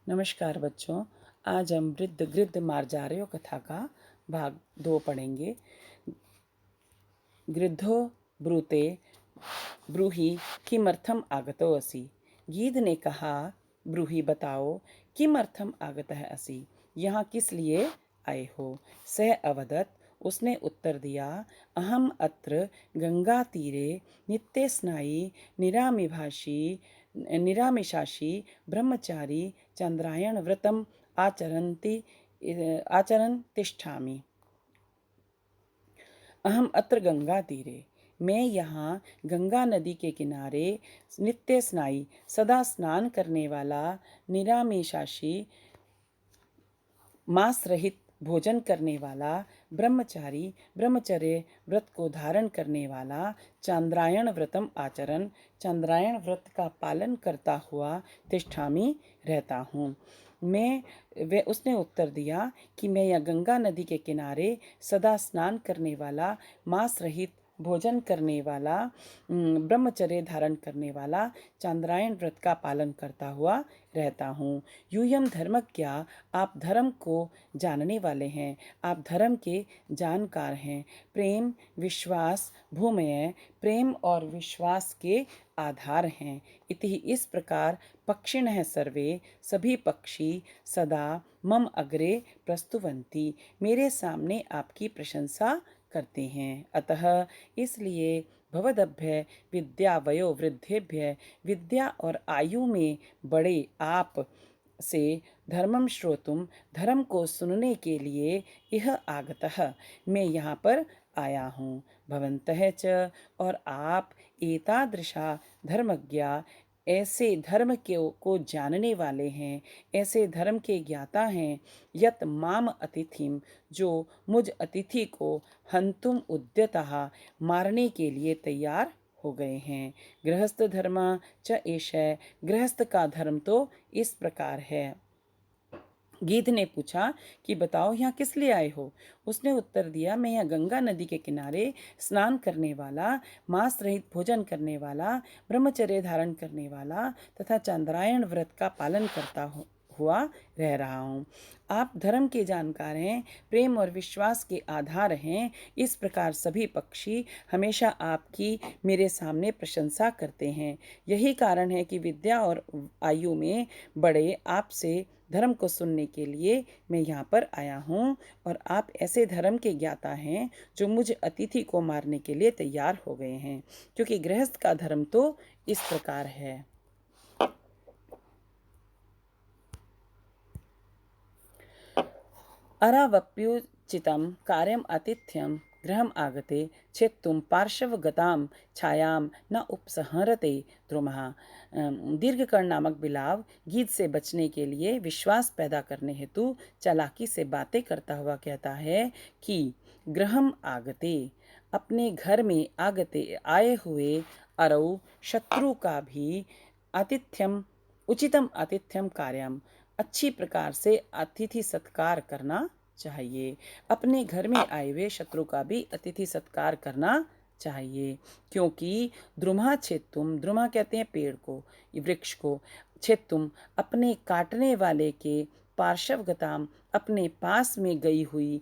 नमस्कार बच्चों। आज हम वृद्ध गृद्ध मार्जार्यो कथा का भाग 2 पढ़ेंगे। गृद्धो ब्रूते ब्रूहि किमर्थम आगतो असि। गीध ने कहा, ब्रूहि बताओ, किमर्थम आगतः असि, यहाँ किस लिए आए हो। सह अवदत्, उसने उत्तर दिया, अहम अत्र गंगा तीरे नित्यस्नायी निरामिभाषी निरामिषाशी ब्रह्मचारी चंद्रायण व्रतम आचरन् तिष्ठामि। अहम अत्र गंगा तीरे, मैं यहाँ गंगा नदी के किनारे नित्य स्नायी सदा स्नान करने वाला निरामिषाशी मांस रहित भोजन करने वाला ब्रह्मचारी ब्रह्मचर्य व्रत को धारण करने वाला चांद्रायण व्रतम आचरण चंद्रायण व्रत का पालन करता हुआ तिष्ठामी रहता हूँ। उसने उत्तर दिया कि मैं यह गंगा नदी के किनारे सदा स्नान करने वाला मांस रहित भोजन करने वाला ब्रह्मचर्य धारण करने वाला चांद्रायण व्रत का पालन करता हुआ रहता हूँ। यूयम धर्मज्ञा, आप धर्म को जानने वाले हैं, आप धर्म के जानकार हैं। प्रेम विश्वास भूमय, प्रेम और विश्वास के आधार हैं। इति इस प्रकार पक्षिणः सर्वे, सभी पक्षी सदा मम अग्रे प्रस्तुवन्ति, मेरे सामने आपकी प्रशंसा करते हैं। अतः इसलिए भवदभ्य विद्या वयो वृद्धेभ्य, विद्या और आयु में बड़े आप से धर्मम श्रोतुम, धर्म को सुनने के लिए यह आगतः, मैं यहाँ पर आया हूँ। भवन्तः च, और आप एतादृशा धर्मज्ञा, ऐसे धर्म को जानने वाले हैं, ऐसे धर्म के ज्ञाता हैं। यत माम अतिथिम, जो मुझ अतिथि को हंतुम उद्यतः, मारने के लिए तैयार हो गए हैं। गृहस्थ धर्म च एष, गृहस्थ का धर्म तो इस प्रकार है। गीध ने पूछा कि बताओ यहाँ किस लिए आए हो। उसने उत्तर दिया, मैं यहाँ गंगा नदी के किनारे स्नान करने वाला, मांस रहित भोजन करने वाला, ब्रह्मचर्य धारण करने वाला तथा चंद्रायण व्रत का पालन करता हुआ रह रहा हूँ। आप धर्म के जानकार हैं, प्रेम और विश्वास के आधार हैं। इस प्रकार सभी पक्षी हमेशा आपकी मेरे सामने प्रशंसा करते हैं। यही कारण है कि विद्या और आयु में बड़े आपसे धर्म को सुनने के लिए मैं यहाँ पर आया हूँ, और आप ऐसे धर्म के ज्ञाता हैं जो मुझ अतिथि को मारने के लिए तैयार हो गए हैं, क्योंकि गृहस्थ का धर्म तो इस प्रकार है। अरावप्युचितं कार्यम आतिथ्यम गृहम आगते छेत्तुम पार्श्वगताम छायाम न उपसंहरते द्रुमः। दीर्घकर्ण नामक बिलाव गीध से बचने के लिए विश्वास पैदा करने हेतु चालाकी से बातें करता हुआ कहता है कि गृहम आगते, अपने घर में आगते आए हुए अरौ शत्रु का भी आतिथ्यम उचितम आतिथ्यम कार्यम, अच्छी प्रकार से अतिथि सत्कार करना चाहिए। अपने घर में आए हुए शत्रु का भी अतिथि सत्कार करना चाहिए, क्योंकि द्रुमा छेत्तुम, द्रुमा कहते हैं पेड़ को, वृक्ष को, छेत्तुम अपने काटने वाले के, पार्श्वगताम अपने पास में गई हुई,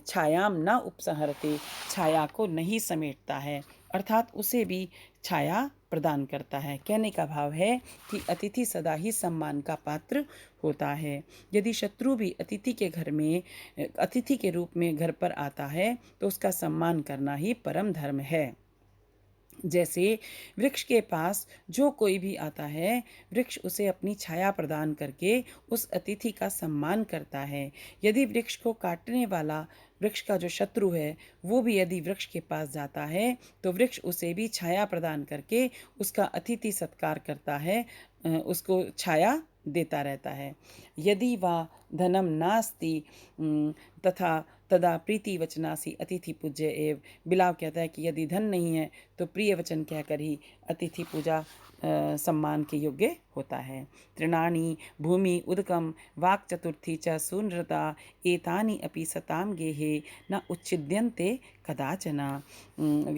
छायाम न उपसंहरते, छाया को नहीं समेटता है, अर्थात उसे भी छाया प्रदान करता है। कहने का भाव है कि अतिथि सदा ही सम्मान का पात्र होता है। यदि शत्रु भी अतिथि के घर में अतिथि के रूप में घर पर आता है तो उसका सम्मान करना ही परम धर्म है। जैसे वृक्ष के पास जो कोई भी आता है, वृक्ष उसे अपनी छाया प्रदान करके उस अतिथि का सम्मान करता है। यदि वृक्ष को काटने वाला, वृक्ष का जो शत्रु है, वो भी यदि वृक्ष के पास जाता है तो वृक्ष उसे भी छाया प्रदान करके उसका अतिथि सत्कार करता है, उसको छाया देता रहता है। यदि वह धनम नास्ति तथा तदा प्रीति वचनासी अतिथि पूज्य एव। बिलाव कहता है कि यदि धन नहीं है तो प्रिय वचन कहकर ही अतिथि पूजा सम्मान के योग्य होता है। तृणानि भूमि उदकम वाक् चतुर्थी च शून्यता एतानि अपि सताम गेहे न उच्छिद्यन्ते कदाचन।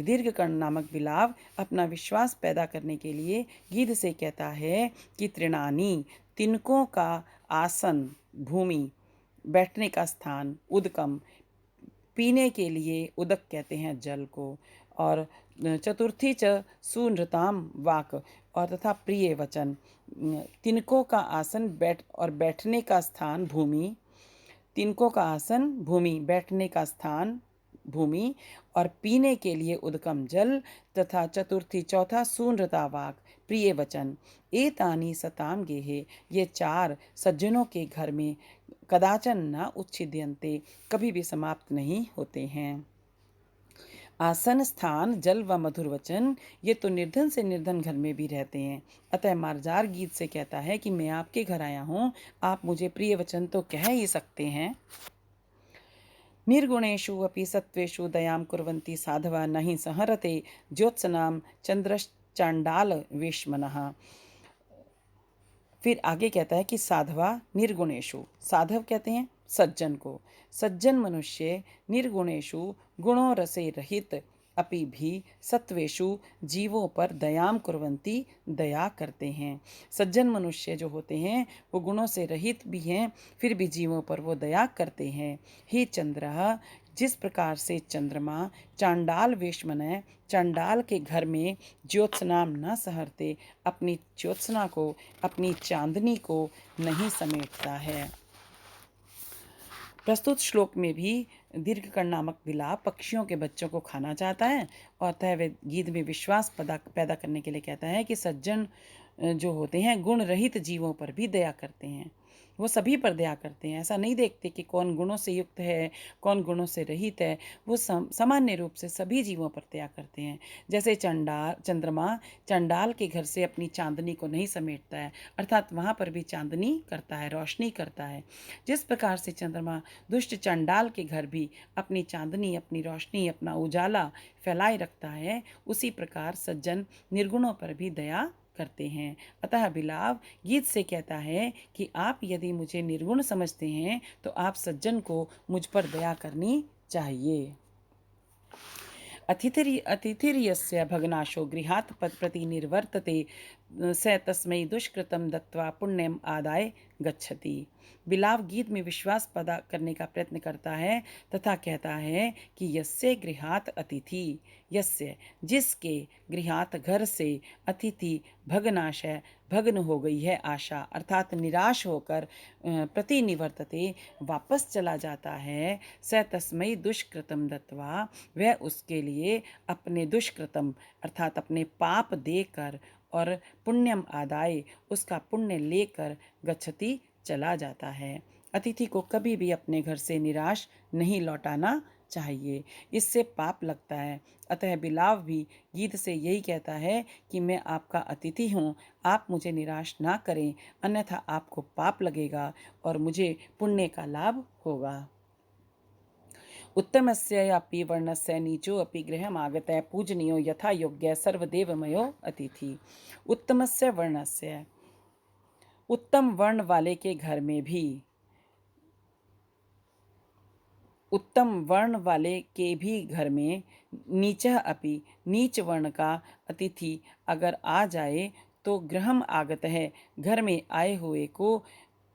दीर्घकर्ण नामक बिलाव अपना विश्वास पैदा करने के लिए गिद्ध से कहता है कि तृणानि तिनकों का आसन, भूमि बैठने का स्थान, उदकम पीने के लिए उदक कहते हैं जल को, और चतुर्थी च सुनृताम वाक और तथा प्रिय वचन। तिनकों का आसन बैठने का स्थान भूमि, तिनकों का आसन भूमि बैठने का स्थान भूमि और पीने के लिए उदकम जल तथा चतुर्थी चौथा सुनृता वाक प्रिय वचन। एतानि सताम गेहे, ये चार सज्जनों के घर में कदाचन न उच्छिद्यन्ते कभी भी समाप्त नहीं होते हैं। आसन, स्थान, जल व मधुर वचन ये तो निर्धन से निर्धन घर में भी रहते हैं। अतः मार्जार गीत से कहता है कि मैं आपके घर आया हूँ, आप मुझे प्रिय वचन तो कह ही सकते हैं। निर्गुणेषु अपि सत्वेषु दयां कुर्वन्ति साधवा नहि संहरते ज्योत्सनाम चंद्रश्चांडाल वेश्मनः। फिर आगे कहता है कि साधवा निर्गुणेषु, साधव कहते हैं सज्जन को, सज्जन मनुष्य निर्गुणेषु गुणों रसे रहित अपि भी सत्वेषु जीवों पर दयाम कुर्वन्ति दया करते हैं। सज्जन मनुष्य जो होते हैं वो गुणों से रहित भी हैं, फिर भी जीवों पर वो दया करते हैं। हे चंद्र, जिस प्रकार से चंद्रमा चांडाल वेशमनय चांडाल के घर में ज्योत्सनाम न सहरते अपनी ज्योत्सना को, अपनी चांदनी को नहीं समेटता है। प्रस्तुत श्लोक में भी दीर्घकर्ण नामक बिलाव पक्षियों के बच्चों को खाना चाहता है और अतः गीत में विश्वास पैदा करने के लिए कहता है कि सज्जन जो होते हैं गुण रहित जीवों पर भी दया करते हैं। वो सभी पर दया करते हैं, ऐसा नहीं देखते कि कौन गुणों से युक्त है कौन गुणों से रहित है। वो सामान्य रूप से सभी जीवों पर दया करते हैं। जैसे चंद्रमा चंडाल के घर से अपनी चांदनी को नहीं समेटता है, अर्थात वहाँ पर भी चांदनी करता है, रोशनी करता है। जिस प्रकार से चंद्रमा दुष्ट चंडाल के घर भी अपनी चांदनी, अपनी रोशनी, अपना उजाला फैलाए रखता है, उसी प्रकार सज्जन निर्गुणों पर भी दया करते हैं। अतः बिलाव गीत से कहता है कि आप यदि मुझे निर्गुण समझते हैं तो आप सज्जन को मुझ पर दया करनी चाहिए। अतिथिर्यस्य भग्नाशो गृहात् प्रति निर्वर्तते स तस्मै दुष्कृतं दत्वा पुण्यम आदाय गच्छति। बिलाव गीत में विश्वास पैदा करने का प्रयत्न करता है तथा कहता है कि यस्य गृहात् अतिथि, यस्य जिसके गृहात् घर से अतिथि भग्नाशय भग्न हो गई है आशा, अर्थात निराश होकर प्रतिनिवर्तते वापस चला जाता है, स तस्मै दुष्कृतम दत्वा वह उसके लिए अपने दुष्कृतम अर्थात अपने पाप देकर और पुण्यम आदाय उसका पुण्य लेकर गच्छति चला जाता है। अतिथि को कभी भी अपने घर से निराश नहीं लौटाना चाहिए, इससे पाप लगता है। अतः बिलाव भी गीत से यही कहता है कि मैं आपका अतिथि हूँ, आप मुझे निराश ना करें, अन्यथा आपको पाप लगेगा और मुझे पुण्य का लाभ होगा। उत्तमस्य अपि वर्णस्य नीचो अपि गृहम् आगतः पूजनीयो यथा योग्य सर्वदेवमयो अतिथि। उत्तमस्य वर्णस्य, उत्तम वर्ण वाले के घर में भी, उत्तम वर्ण वाले के भी घर में नीचः अपि नीच वर्ण का अतिथि अगर आ जाए तो गृहम आगत है घर में आए हुए को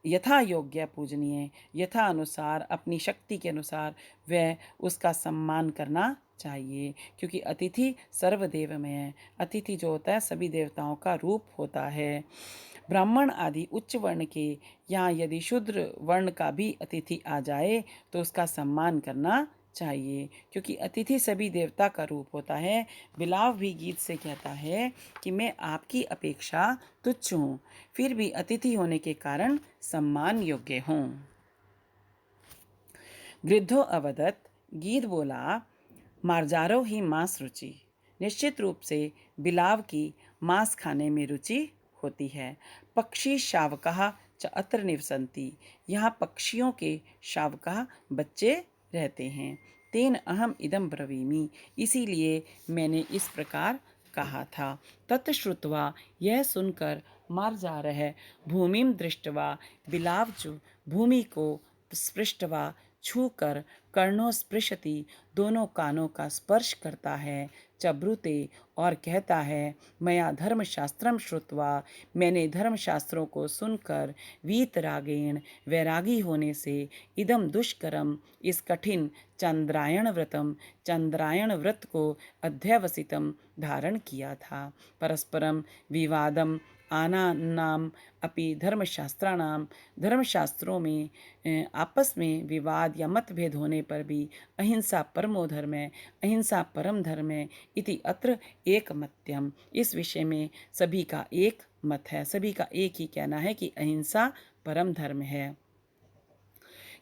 यथा योग्य पूजनीय, यथा अनुसार अपनी शक्ति के अनुसार वह उसका सम्मान करना चाहिए, क्योंकि अतिथि सर्वदेवमय है। अतिथि जो होता है सभी देवताओं का रूप होता है। ब्राह्मण आदि उच्च वर्ण के यहाँ यदि शूद्र वर्ण का भी अतिथि आ जाए तो उसका सम्मान करना चाहिए, क्योंकि अतिथि सभी देवता का रूप होता है। बिलाव भी गीत से कहता है कि मैं आपकी अपेक्षा तुच्छ हूँ, फिर भी अतिथि होने के कारण सम्मान योग्य हूँ। गृद्धो अवदत्, गीत बोला, मार्जारो ही मांस रुचि। निश्चित रूप से बिलाव की मांस खाने में रुचि होती है। पक्षी शावकः च अत्र निवसन्ति। यहाँ पक्षियों के शावकाः बच्चे रहते हैं। तेन अहम इदम ब्रवीमि, इसीलिए मैंने इस प्रकार कहा था। ततश्रुत्वा, यह सुनकर मार्जारः भूमिम दृष्ट्वा, बिलाव जो भूमि को स्पृष्टवा छूकर, कर्णों स्पृशति, दोनों कानों का स्पर्श करता है, चब्रुते और कहता है, मया धर्मशास्त्रम श्रुत्वा, मैंने धर्मशास्त्रों को सुनकर, वीतरागेण वैरागी होने से, इदम दुष्करम इस कठिन चंद्रायण व्रतम चंद्रायण व्रत को अध्यवसितम धारण किया था। परस्परम विवादम आनानाम अपि धर्मशास्त्राणाम, धर्मशास्त्रों में आपस में विवाद या मतभेद होने पर भी अहिंसा परमो धर्म है, अहिंसा परम धर्म है, इति अत्र एकमत्यम, इस विषय में सभी का एक मत है, सभी का एक ही कहना है कि अहिंसा परम धर्म है।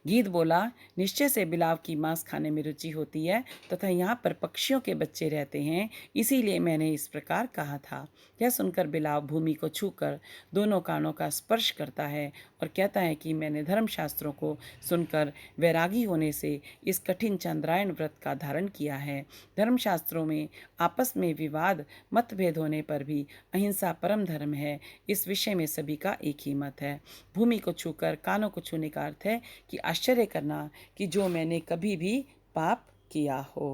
गीत बोला, निश्चय से बिलाव की मांस खाने में रुचि होती है तथा यहाँ पर पक्षियों के बच्चे रहते हैं, इसीलिए मैंने इस प्रकार कहा था। यह सुनकर बिलाव भूमि को छूकर दोनों कानों का स्पर्श करता है और कहता है कि मैंने धर्मशास्त्रों को सुनकर वैरागी होने से इस कठिन चंद्रायण व्रत का धारण किया है। धर्मशास्त्रों में आपस में विवाद मतभेद होने पर भी अहिंसा परम धर्म है, इस विषय में सभी का एक ही मत है। भूमि को छूकर कानों को छूने का अर्थ है कि आश्चर्य करना कि जो मैंने कभी भी पाप किया हो।